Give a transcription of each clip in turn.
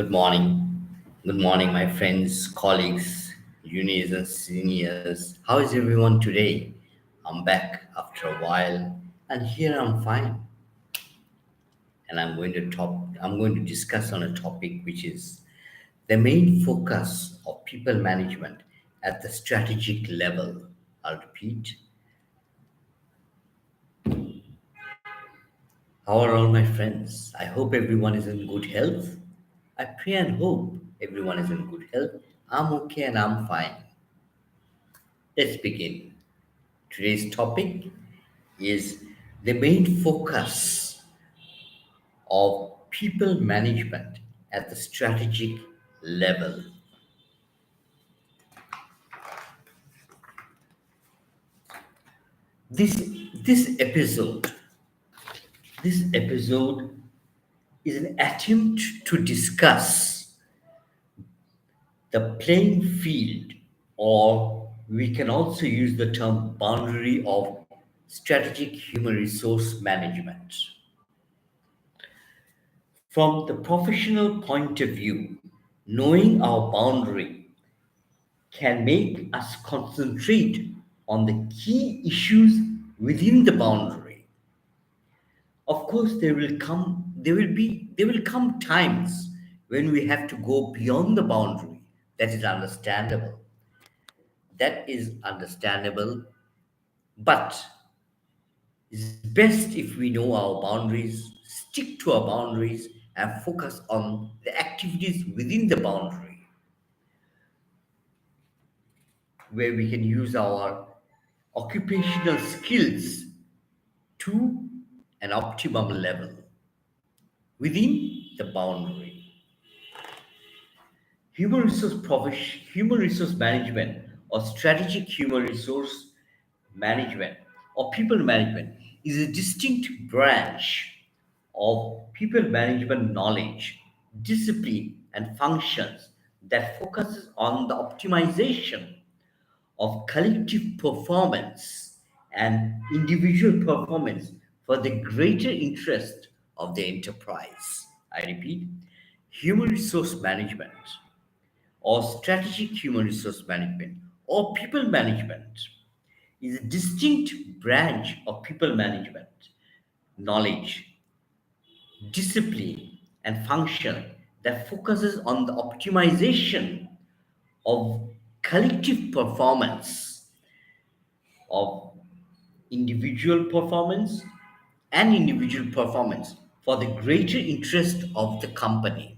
Good morning. Good morning, my friends, colleagues, juniors, and seniors. How is everyone today? I'm back after a while, and here I'm fine. And I'm going to discuss on a topic which is the main focus of people management at the strategic level. I'll repeat. How are all my friends? I hope everyone is in good health. I pray and hope everyone is in good health. I'm okay and I'm fine. Let's begin. Today's topic is the main focus of people management at the strategic level. This this episode this episode is an attempt to discuss the playing field, or we can also use the term boundary of strategic human resource management. From the professional point of view, knowing our boundary can make us concentrate on the key issues within the boundary. Of course, there will come times when we have to go beyond the boundary. That is understandable. That is understandable, but it's best if we know our boundaries, stick to our boundaries, and focus on the activities within the boundary where we can use our occupational skills to an optimum level within the boundary. Human resource management or strategic human resource management or people management is a distinct branch of people management knowledge, discipline, and functions that focuses on the optimization of collective performance and individual performance for the greater interest of the enterprise. I repeat, human resource management or strategic human resource management or people management is a distinct branch of people management knowledge, discipline, and function that focuses on the optimization of collective performance of individual performance and individual performance for the greater interest of the company.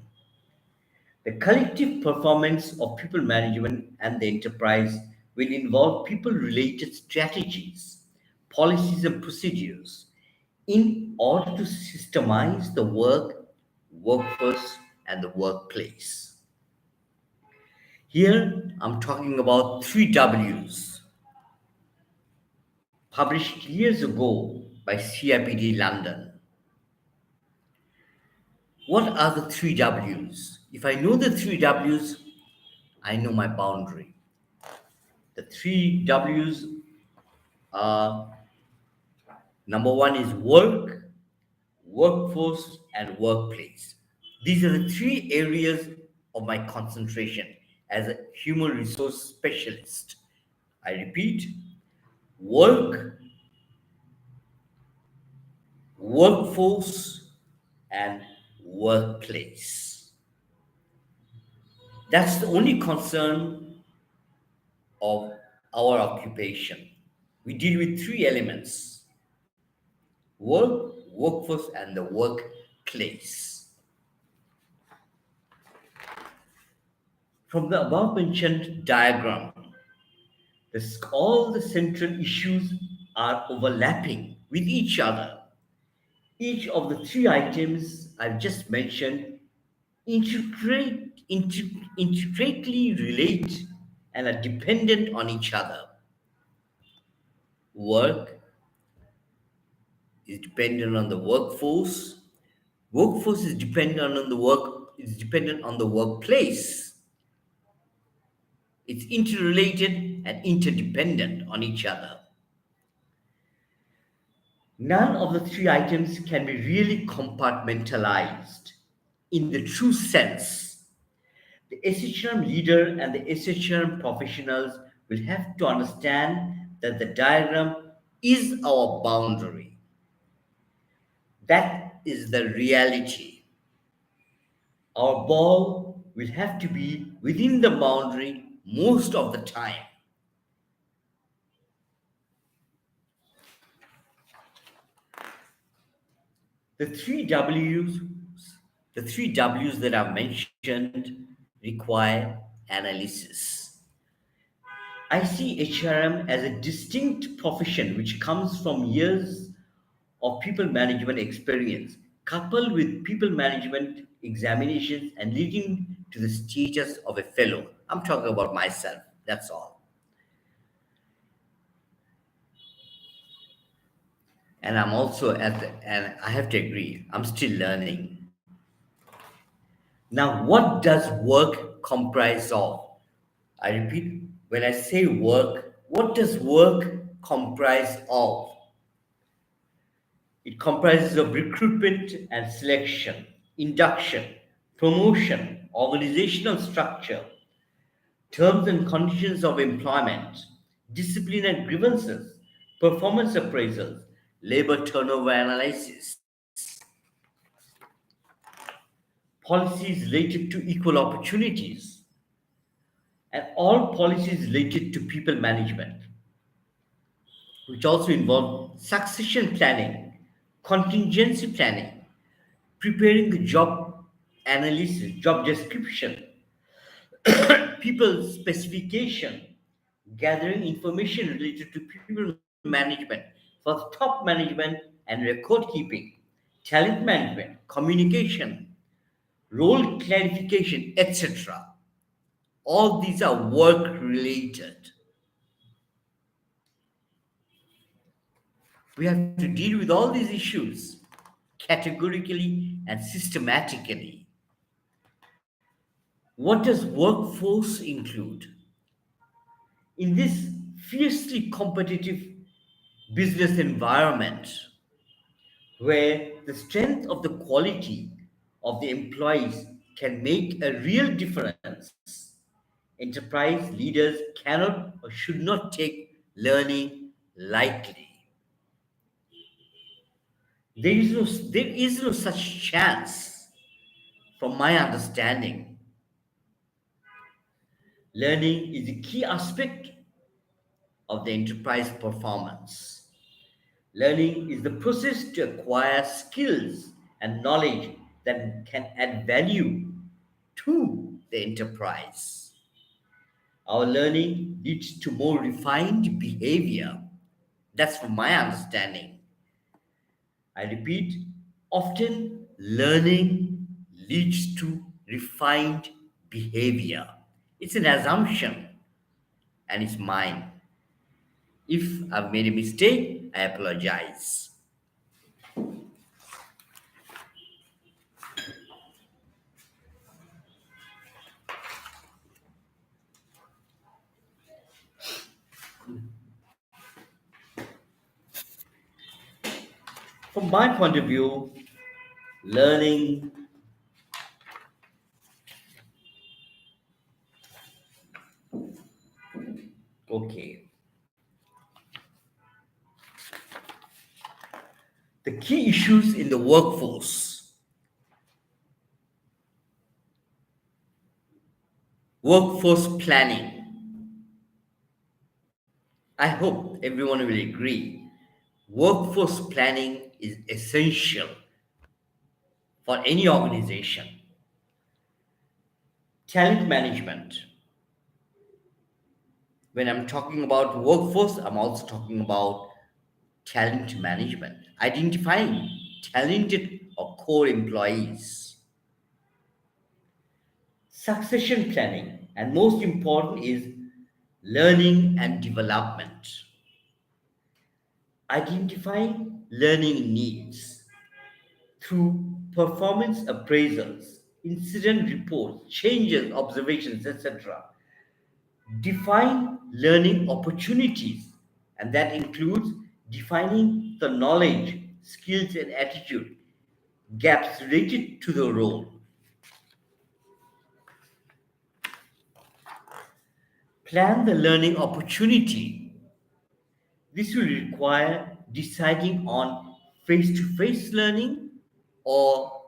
The collective performance of people management and the enterprise will involve people related strategies, policies, and procedures in order to systemize the work, workforce, and the workplace. Here, I'm talking about three W's published years ago by CIPD London. What are the three W's? If I know the three W's, I know my boundary. The three W's are: number one is work, workforce, and workplace. These are the three areas of my concentration as a human resource specialist. I repeat: work, workforce, and workplace. That's the only concern of our occupation. We deal with three elements: work, workforce, and the workplace. From the above mentioned diagram, all the central issues are overlapping with each other. Each of the three items I've just mentioned intricately relate and are dependent on each other. Work is dependent on the workforce. Workforce is dependent on the workplace. It's interrelated and interdependent on each other. None of the three items can be really compartmentalized in the true sense The SHRM leader and the SHRM professionals will have to understand that the diagram is our boundary. That is the reality. Our ball will have to be within the boundary most of the time. The three W's, the three W's that I've mentioned require analysis. I see HRM as a distinct profession which comes from years of people management experience, coupled with people management examinations and leading to the status of a fellow. I'm talking about myself, that's all. And I'm also and I have to agree, I'm still learning. Now, what does work comprise of? I repeat, when I say work, what does work comprise of? It comprises of recruitment and selection, induction, promotion, organizational structure, terms and conditions of employment, discipline and grievances, performance appraisals, labor turnover analysis, policies related to equal opportunities, and all policies related to people management, which also involve succession planning, contingency planning, preparing the job analysis, job description, people specification, gathering information related to people management for top management and record keeping, talent management, communication, role clarification, etc. All these are work related. We have to deal with all these issues categorically and systematically. What does workforce include? In this fiercely competitive business environment where the strength of the quality of the employees can make a real difference, enterprise leaders cannot or should not take learning lightly. There is no such chance, from my understanding. Learning is a key aspect of the enterprise performance. Learning is the process to acquire skills and knowledge that can add value to the enterprise. Our learning leads to more refined behavior. That's from my understanding. I repeat, often learning leads to refined behavior. It's an assumption and it's mine. If I've made a mistake, I apologize. From my point of view, learning, okay. The key issues in the workforce, workforce planning. I hope everyone will agree. Workforce planning is essential for any organization. Talent management. When I'm talking about workforce, I'm also talking about talent management, identifying talented or core employees, succession planning, and most important is learning and development, identifying learning needs through performance appraisals, incident reports, changes, observations, etc. Define learning opportunities, and that includes defining the knowledge, skills, and attitude gaps related to the role. Plan the learning opportunity. This will require deciding on face to face learning or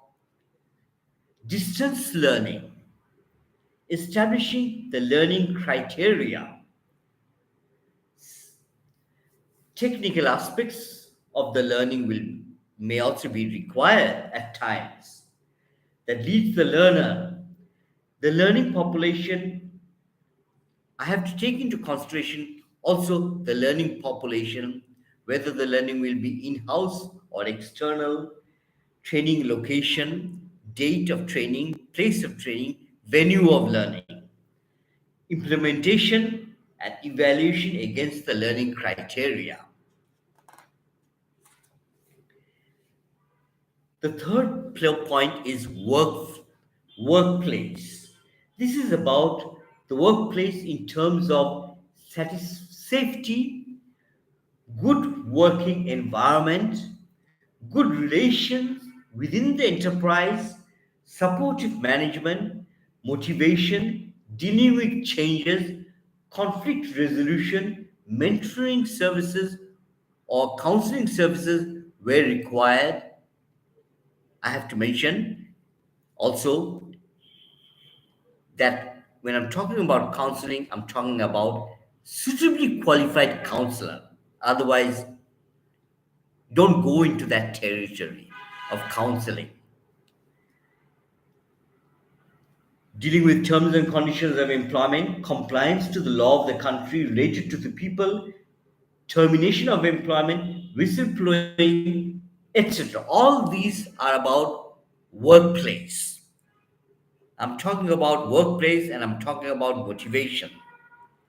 distance learning, establishing the learning criteria. Technical aspects of the learning will may also be required at times that leads the learner. The learning population, I have to take into consideration also the learning population, whether the learning will be in-house or external, training location, date of training, place of training, venue of learning, implementation and evaluation against the learning criteria. The third point is workplace. This is about the workplace in terms of safety, good working environment, good relations within the enterprise, supportive management, motivation, dealing with changes, conflict resolution, mentoring services, or counseling services where required. I have to mention also that when I'm talking about counseling, I'm talking about suitably qualified counselor. Otherwise, don't go into that territory of counseling. Dealing with terms and conditions of employment, compliance to the law of the country related to the people, termination of employment, whistleblowing, etc. All these are about workplace. I'm talking about workplace and I'm talking about motivation.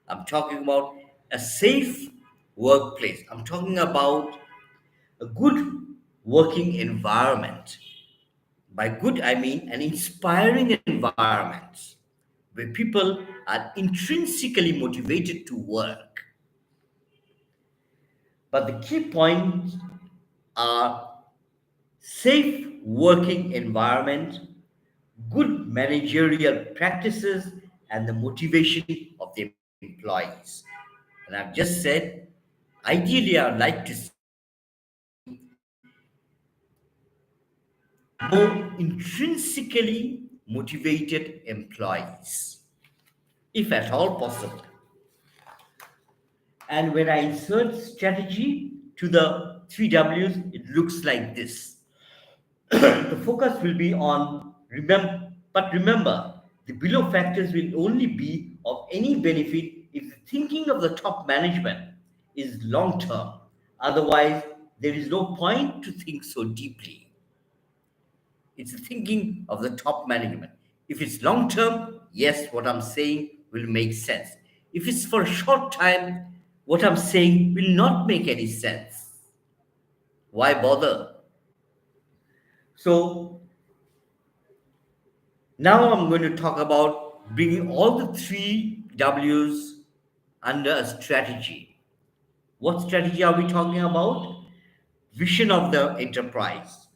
I'm talking about a safe workplace. I'm talking about a good working environment. By good, I mean an inspiring environment where people are intrinsically motivated to work. But the key points are safe working environment, good managerial practices, and the motivation of the employees. And I've just said, ideally, I'd like to see more intrinsically motivated employees, if at all possible. And when I insert strategy to the three W's, it looks like this. The focus will be on but remember, the below factors will only be of any benefit if the thinking of the top management is long term. Otherwise, there is no point to think so deeply. It's the thinking of the top management. If it's long term, yes, what I'm saying will make sense. If it's for a short time, what I'm saying will not make any sense. Why bother? So now I'm going to talk about bringing all the three W's under a strategy. What strategy are we talking about? Vision of the enterprise,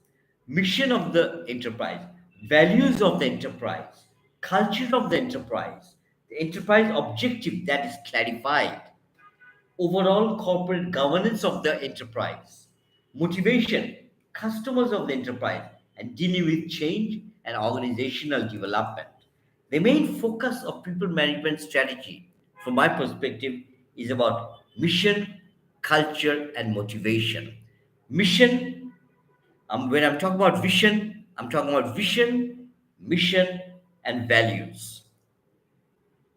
mission of the enterprise, values of the enterprise, culture of the enterprise objective that is clarified, overall corporate governance of the enterprise, motivation, customers of the enterprise, and dealing with change and organizational development. The main focus of people management strategy, from my perspective, is about mission, culture, and motivation. Mission, when I'm talking about vision, I'm talking about vision, mission, and values.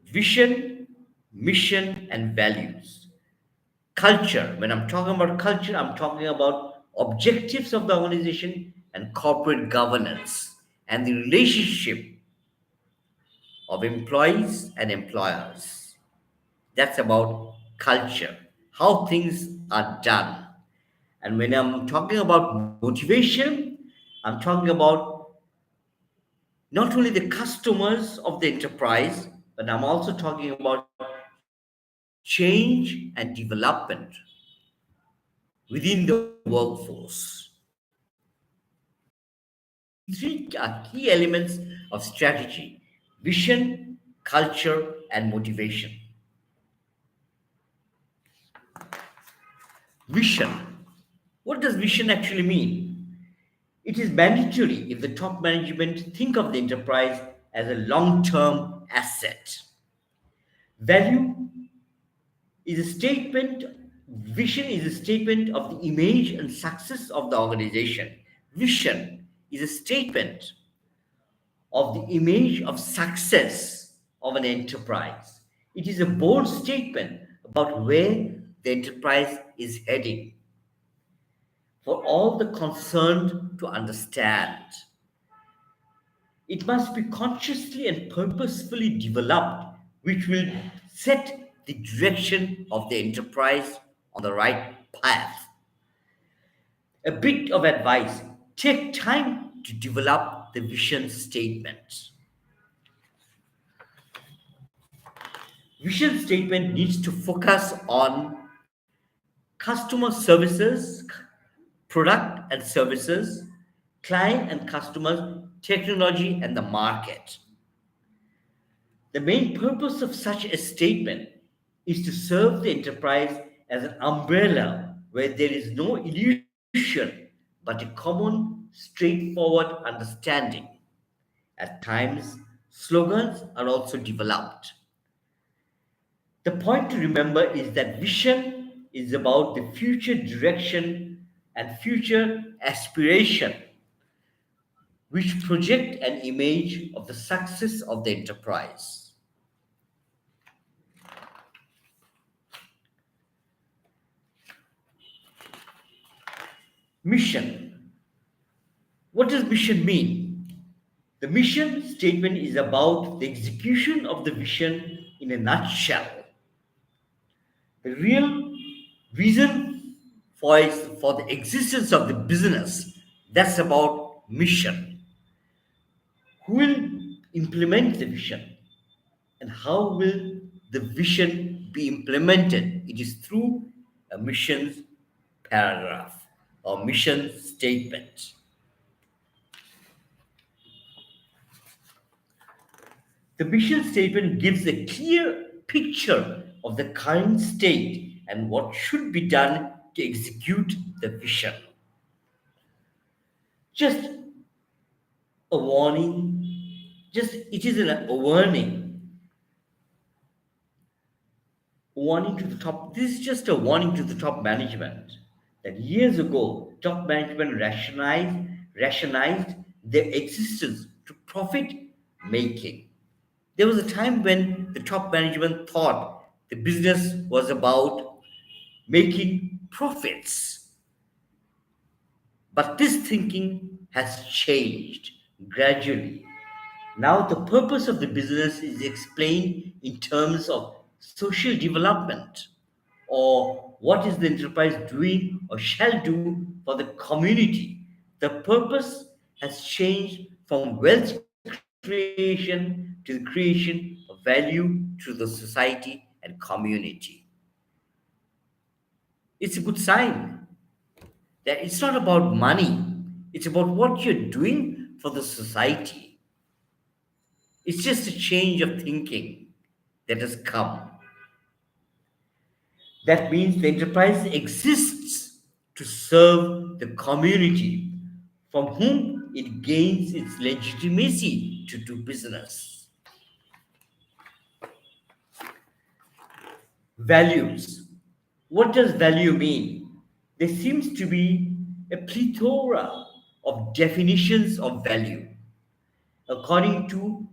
Vision, mission, and values. Culture, when I'm talking about culture, I'm talking about objectives of the organization and corporate governance and the relationship of employees and employers. That's about culture, how things are done. And when I'm talking about motivation, I'm talking about not only the customers of the enterprise, but I'm also talking about change and development within the workforce. These three are key elements of strategy: vision, culture, and motivation. Vision. What does vision actually mean? It is mandatory if the top management think of the enterprise as a long-term asset. Value is a statement, vision is a statement of the image and success of the organization. Vision is a statement of the image of success of an enterprise. It is a bold statement about where the enterprise is heading for all the concerned to understand. It must be consciously and purposefully developed, which will set the direction of the enterprise on the right path. A bit of advice: take time to develop the vision statement. Vision statement needs to focus on customer services, product and services, client and customers, technology, and the market. The main purpose of such a statement is to serve the enterprise as an umbrella where there is no illusion but a common, straightforward understanding. At times, slogans are also developed. The point to remember is that vision is about the future direction and future aspiration, which project an image of the success of the enterprise. Mission. What does mission mean? The mission statement is about the execution of the vision in a nutshell. The real reason for the existence of the business, that's about mission. Who will implement the vision? And how will the vision be implemented? It is through a mission paragraph or mission statement. The mission statement gives a clear picture of the current state and what should be done to execute the vision. Just a warning, just it is a warning to the top. This is just a warning to the top management that years ago, top management rationalized their existence to profit making. There was a time when the top management thought the business was about making profits. But this thinking has changed gradually. Now, the purpose of the business is explained in terms of social development, or what is the enterprise doing or shall do for the community. The purpose has changed from wealth creation to the creation of value to the society and community. It's a good sign that it's not about money, it's about what you're doing for the society. It's just a change of thinking that has come. That means the enterprise exists to serve the community from whom it gains its legitimacy to do business. Values. What does value mean? There seems to be a plethora of definitions of value. According to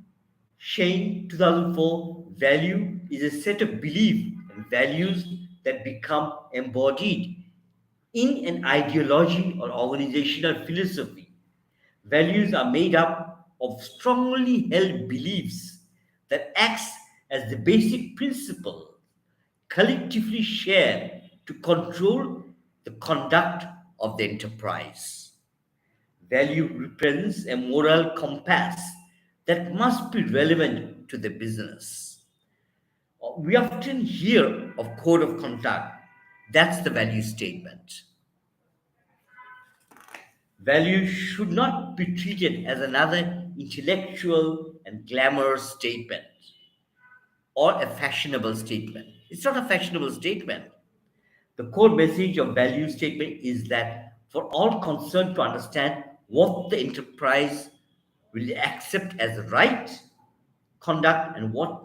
Shane 2004, value is a set of beliefs and values that become embodied in an ideology or organizational philosophy. Values are made up of strongly held beliefs that acts as the basic principle collectively shared to control the conduct of the enterprise. Value represents a moral compass that must be relevant to the business. We often hear of code of conduct. That's the value statement. Value should not be treated as another intellectual and glamorous statement or a fashionable statement. It's not a fashionable statement. The core message of value statement is that for all concerned to understand what the enterprise will accept as right conduct and what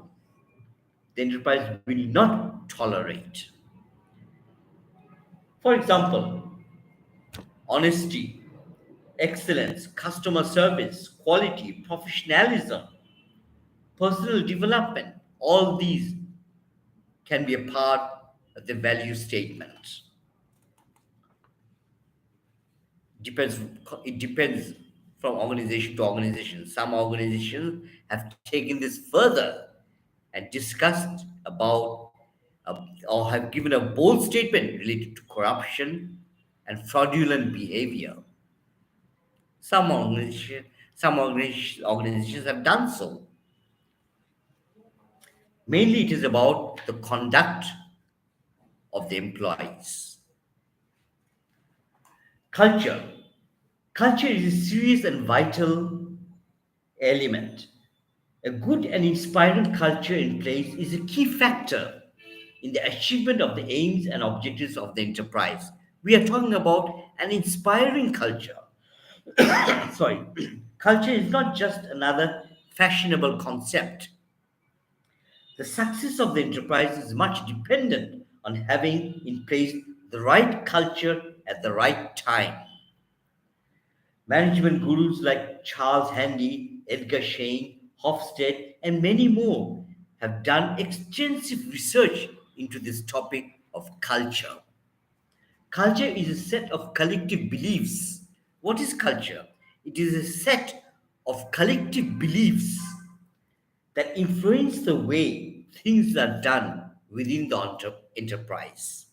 the enterprise will not tolerate. For example, honesty, excellence, customer service, quality, professionalism, personal development, all these can be a part of the value statement. Depends, it depends from organization to organization. Some organizations have taken this further and discussed about or have given a bold statement related to corruption and fraudulent behavior. Some organizations have done so. Mainly, it is about the conduct of the employees. Culture. Culture is a serious and vital element. A good and inspiring culture in place is a key factor in the achievement of the aims and objectives of the enterprise. We are talking about an inspiring culture. Sorry, culture is not just another fashionable concept. The success of the enterprise is much dependent on having in place the right culture at the right time. Management gurus like Charles Handy, Edgar Schein, Hofstede, and many more have done extensive research into this topic of culture. Culture is a set of collective beliefs. What is culture? It is a set of collective beliefs that influence the way things are done within the enterprise.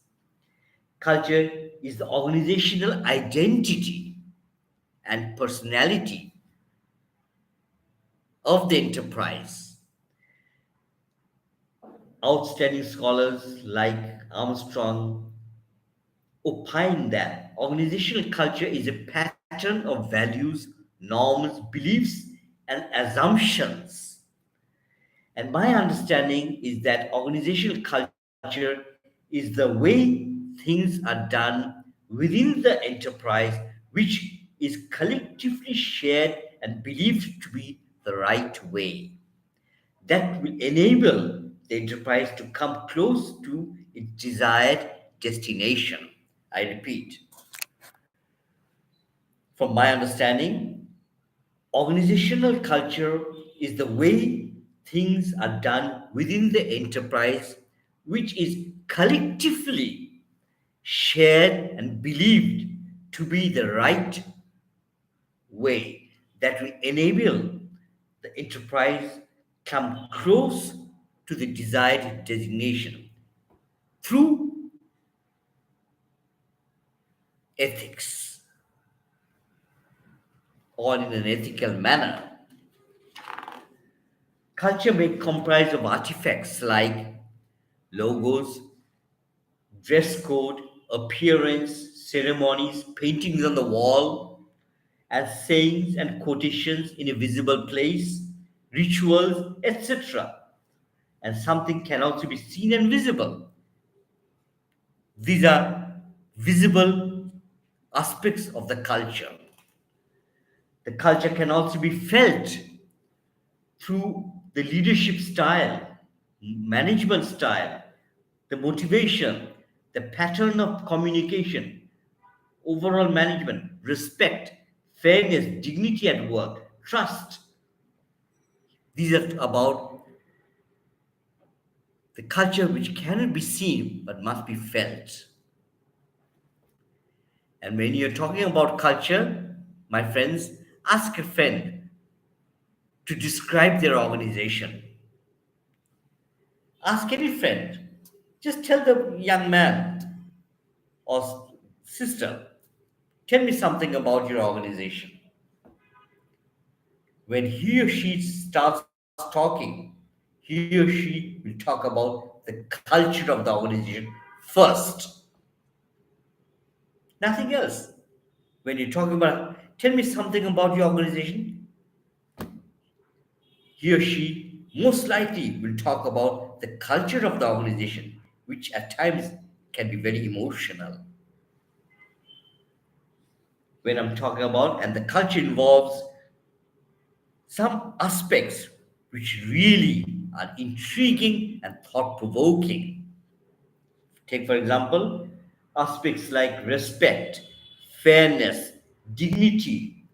Culture is the organizational identity and personality of the enterprise. Outstanding scholars like Armstrong opine that organizational culture is a pattern of values, norms, beliefs, and assumptions. And my understanding is that organizational culture is the way things are done within the enterprise, which is collectively shared and believed to be the right way. That will enable the enterprise to come close to its desired destination. I repeat, from my understanding, organizational culture is the way things are done within the enterprise, which is collectively shared and believed to be the right way that will enable the enterprise come close to the desired designation through ethics or in an ethical manner. Culture may comprise of artifacts like logos, dress code, appearance, ceremonies, paintings on the wall, and sayings and quotations in a visible place, rituals, etc. And something can also be seen and visible. These are visible aspects of the culture. The culture can also be felt through the leadership style, management style, the motivation, the pattern of communication, overall management, respect, fairness, dignity at work, trust. These are about the culture which cannot be seen but must be felt. And when you're talking about culture, my friends, ask a friend to describe their organization. Ask any friend. Just tell the young man or sister, tell me something about your organization. When he or she starts talking, he or she will talk about the culture of the organization first, nothing else. When you're talking about, tell me something about your organization, he or she most likely will talk about the culture of the organization, which at times can be very emotional when I'm talking about, and the culture involves some aspects which really are intriguing and thought provoking. Take, for example, aspects like respect, fairness, dignity,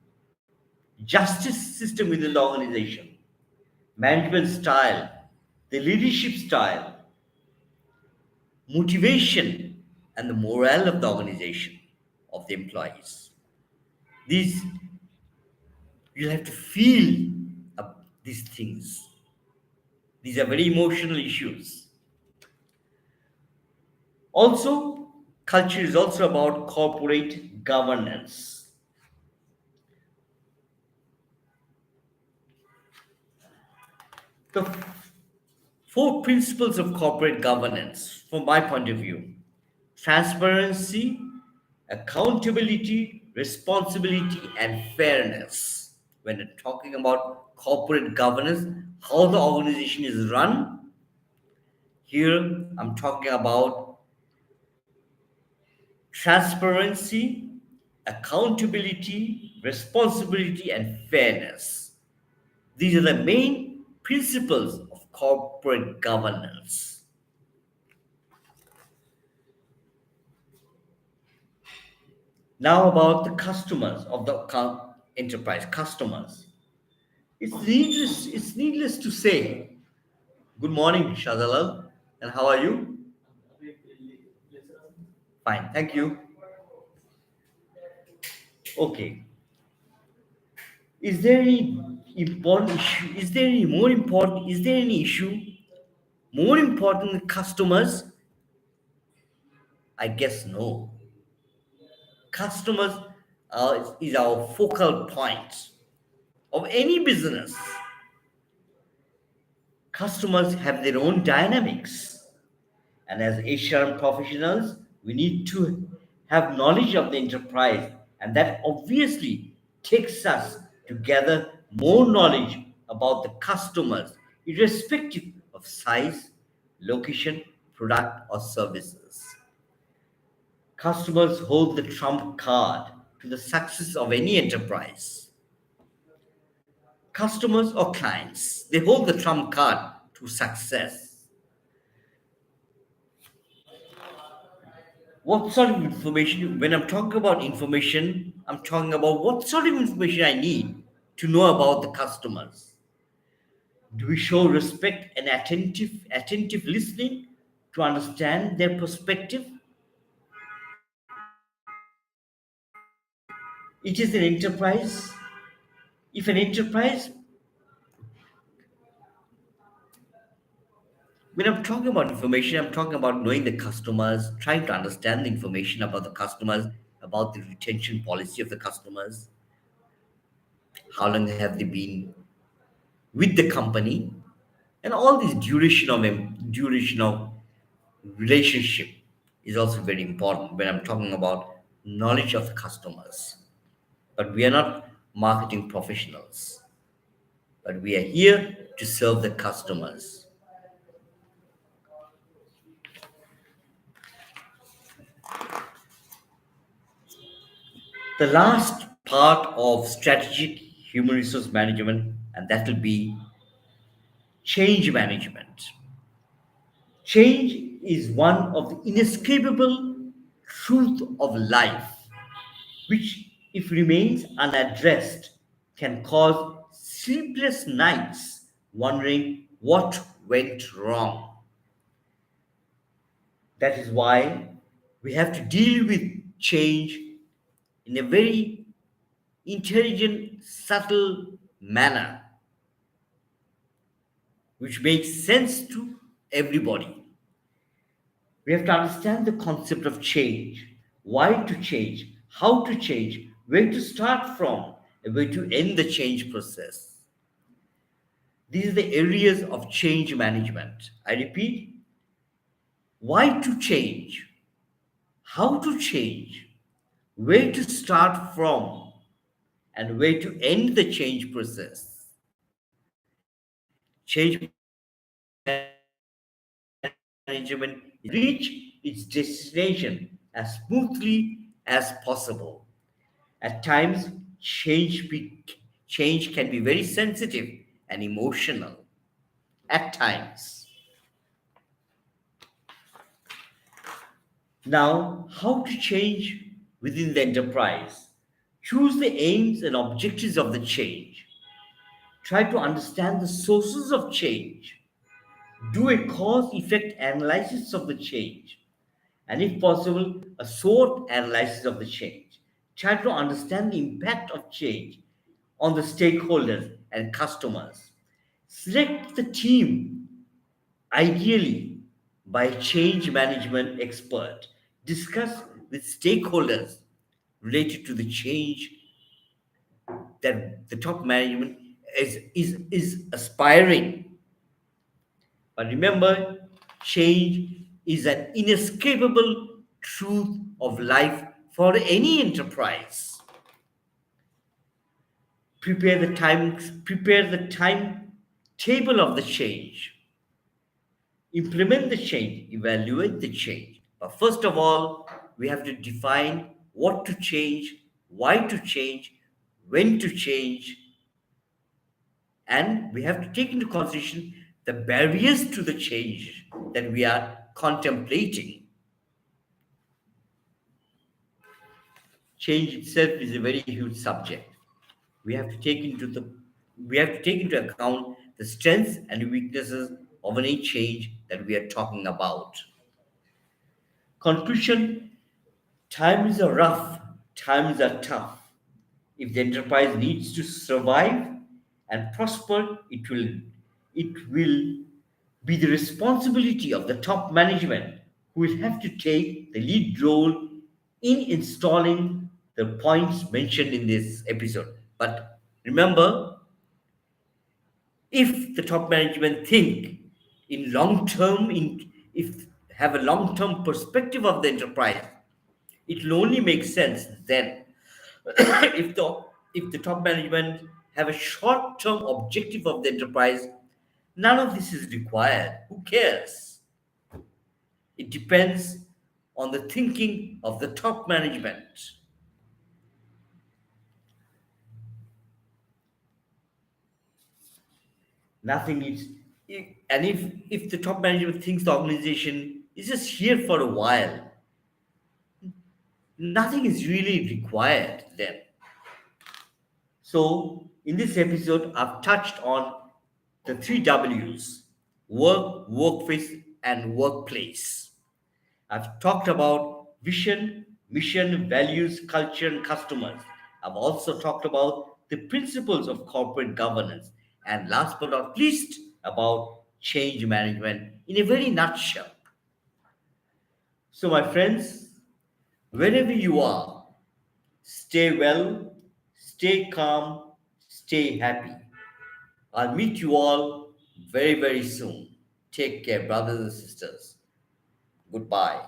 justice system within the organization, management style, the leadership style, motivation, and the morale of the organization, of the employees. These, you'll have to feel these things. These are very emotional issues. Also, culture is also about corporate governance. The four principles of corporate governance, from my point of view: transparency, accountability, responsibility, and fairness. When we're talking about corporate governance, how the organization is run, here I'm talking about transparency, accountability, responsibility, and fairness. These are the main principles of corporate governance. Now, about the customers of the enterprise, customers. It's needless to say. Good morning, Shazalal. And how are you? Fine, thank you. Okay. Is there any important issue? Is there any more important? Is there any issue more important than customers? I guess no. Customers is our focal point of any business. Customers have their own dynamics. And as HR professionals, we need to have knowledge of the enterprise, and that obviously takes us to gather more knowledge about the customers, irrespective of size, location, product, or services. Customers hold the trump card to the success of any enterprise. Customers or clients, they hold the trump card to success. What sort of information, when I'm talking about information, I'm talking about what sort of information I need to know about the customers. Do we show respect and attentive listening to understand their perspective? It is an enterprise. If an enterprise, when I'm talking about information, I'm talking about knowing the customers, trying to understand the information about the customers, about the retention policy of the customers, how long have they been with the company, and all this duration of relationship is also very important when I'm talking about knowledge of the customers. But we are not marketing professionals, but we are here to serve the customers. The last part of strategic human resource management, and that will be change management. Change is one of the inescapable truth of life, which, if remains unaddressed, can cause sleepless nights wondering what went wrong. That is why we have to deal with change in a very intelligent, subtle manner, which makes sense to everybody. We have to understand the concept of change, why to change, how to change, where to start from, and where to end the change process. These are the areas of change management. I repeat: why to change, how to change, where to start from, and where to end the change process. Change management is very important. reach its destination as smoothly as possible. At times, change can be very sensitive and emotional. At times. Now, how to change within the enterprise? Choose the aims and objectives of the change. Try to understand the sources of change. Do a cause effect analysis of the change. And if possible, a SWOT analysis of the change. Try to understand the impact of change on the stakeholders and customers. Select the team, ideally by a change management expert. Discuss with stakeholders related to the change that the top management is aspiring. But remember, change is an inescapable truth of life for any enterprise. Prepare the time table of the change. Implement the change, evaluate the change. But first of all, we have to define what to change, why to change, when to change, and we have to take into consideration the barriers to the change that we are contemplating. Change itself is a very huge subject. We have to take into the we have to take into account the strengths and weaknesses of any change that we are talking about. Conclusion: times are rough, times are tough. If the enterprise needs to survive and prosper, it will be the responsibility of the top management who will have to take the lead role in installing the points mentioned in this episode. But remember, if the top management think in long term, in if have a long term perspective of the enterprise, it will only make sense then. If the top management have a short term objective of the enterprise, none of this is required. Who cares? It depends on the thinking of the top management. Nothing is, and if the top management thinks the organization is just here for a while, nothing is really required then. So, in this episode, I've touched on the three W's: work, workplace, and workplace. I've talked about vision, mission, values, culture, and customers. I've also talked about the principles of corporate governance. And last but not least, about change management in a very nutshell. So, my friends, wherever you are, stay well, stay calm, stay happy. I'll meet you all very, very soon. Take care, brothers and sisters. Goodbye.